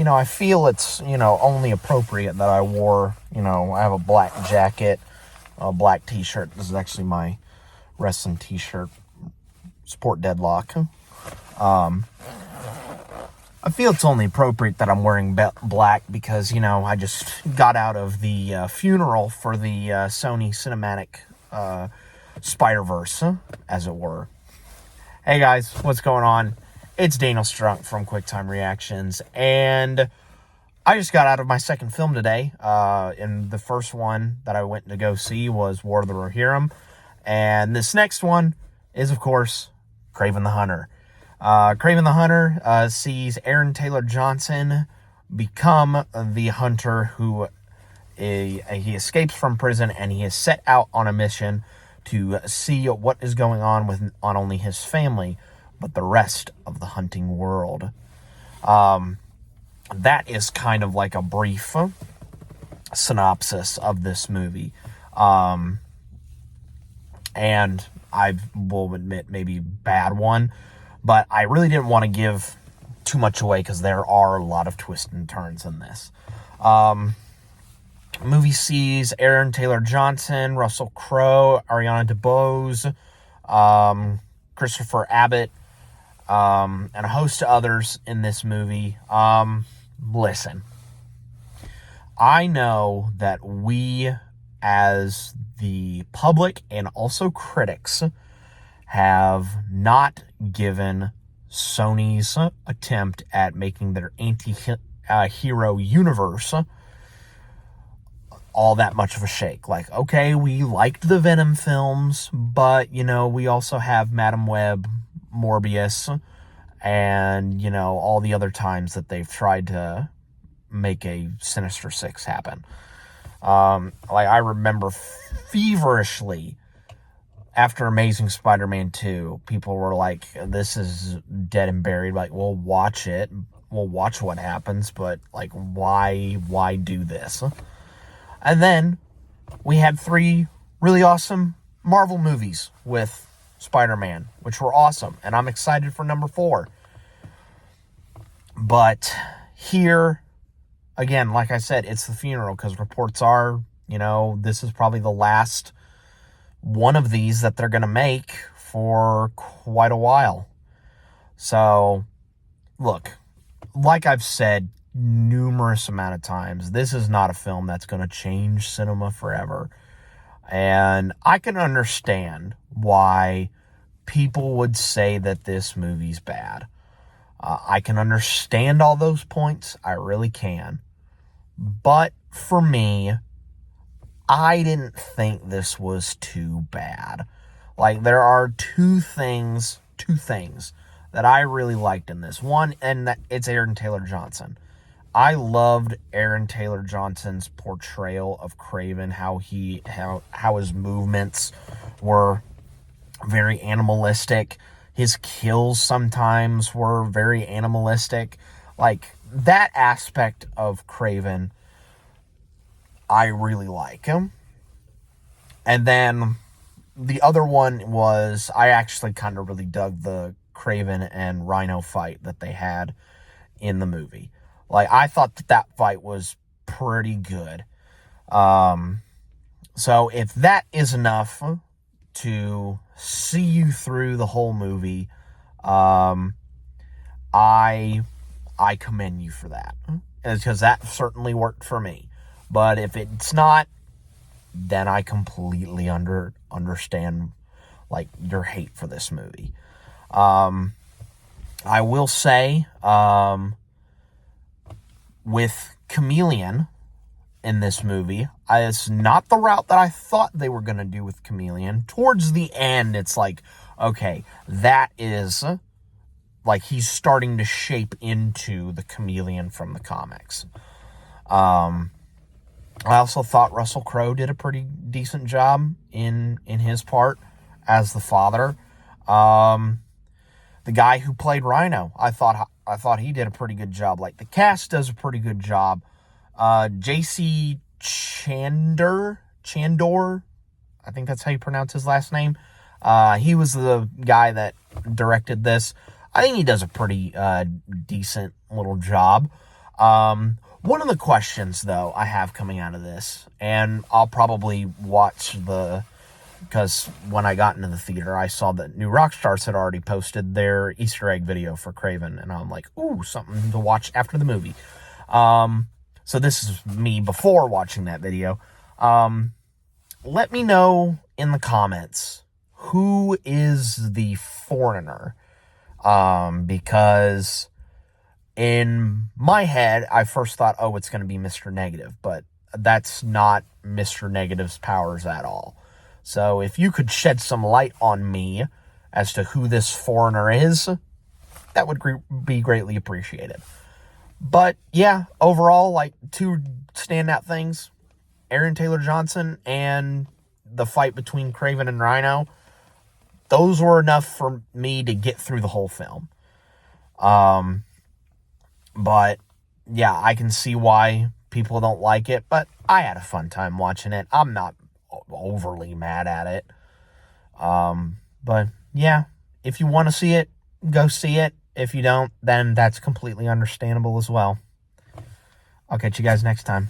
I feel it's, only appropriate that I wore, I have a black jacket, a black t-shirt. This is actually my wrestling t-shirt, Support Deadlock. I feel it's only appropriate that I'm wearing black because, I just got out of the funeral for the Sony Cinematic Spider-Verse, as it were. Hey guys, what's going on? It's Daniel Strunk from QuickTime Reactions, and I just got out of my second film today, and the first one that I went to go see was War of the Rohirrim, and this next one is, of course, Kraven the Hunter. Kraven the Hunter sees Aaron Taylor Johnson become the hunter who he escapes from prison, and he is set out on a mission to see what is going on with not only his family, but the rest of the hunting world. That is kind of like a brief synopsis of this movie. And I will admit, maybe bad one, but I really didn't want to give too much away because there are a lot of twists and turns in this. Movie sees Aaron Taylor Johnson, Russell Crowe, Ariana DeBose, Christopher Abbott, and a host of others in this movie. Listen, I know that we, as the public and also critics, have not given Sony's attempt at making their anti-hero universe all that much of a shake. Like, okay, we liked the Venom films, but, we also have Madam Web, Morbius, and, all the other times that they've tried to make a Sinister Six happen. I remember feverishly after Amazing Spider-Man 2, people were like, this is dead and buried. Like, we'll watch it. We'll watch what happens, but, like, why do this? And then we had 3 really awesome Marvel movies with Spider-Man, which were awesome, and I'm excited for number 4. But here, again, like I said, it's the funeral, because reports are, this is probably the last one of these that they're going to make for quite a while. So, look, like I've said numerous amount of times, this is not a film that's going to change cinema forever. And I can understand why people would say that this movie's bad. I can understand all those points. I really can. But for me, I didn't think this was too bad. Like, there are two things that I really liked in this. One, and it's Aaron Taylor Johnson. I loved Aaron Taylor Johnson's portrayal of Kraven, how his movements were very animalistic. His kills sometimes were very animalistic. Like, that aspect of Kraven, I really like him. And then the other one was, I actually kind of really dug the Kraven and Rhino fight that they had in the movie. Like, I thought that fight was pretty good. So if that is enough to see you through the whole movie, I commend you for that. Because that certainly worked for me. But if it's not, then I completely understand, like, your hate for this movie. I will say, with Chameleon in this movie, it's not the route that I thought they were going to do with Chameleon. Towards the end, it's like, okay, that is, like, he's starting to shape into the Chameleon from the comics. I also thought Russell Crowe did a pretty decent job in his part as the father. The guy who played Rhino, I thought he did a pretty good job. Like, the cast does a pretty good job. J.C. Chandor, I think that's how you pronounce his last name. He was the guy that directed this. I think he does a pretty decent little job. One of the questions, though, I have coming out of this, and I'll probably watch because when I got into the theater, I saw that New Rockstars had already posted their Easter egg video for Kraven, and I'm like, ooh, something to watch after the movie. So this is me before watching that video. Let me know in the comments who is the foreigner, because in my head, I first thought, oh, it's going to be Mr. Negative, but that's not Mr. Negative's powers at all. So if you could shed some light on me as to who this foreigner is, that would be greatly appreciated. But yeah, overall, like, two standout things, Aaron Taylor Johnson and the fight between Kraven and Rhino, those were enough for me to get through the whole film. But yeah, I can see why people don't like it, but I had a fun time watching it. I'm not overly mad at it. But yeah, if you want to see it, go see it. If you don't, then that's completely understandable as well. I'll catch you guys next time.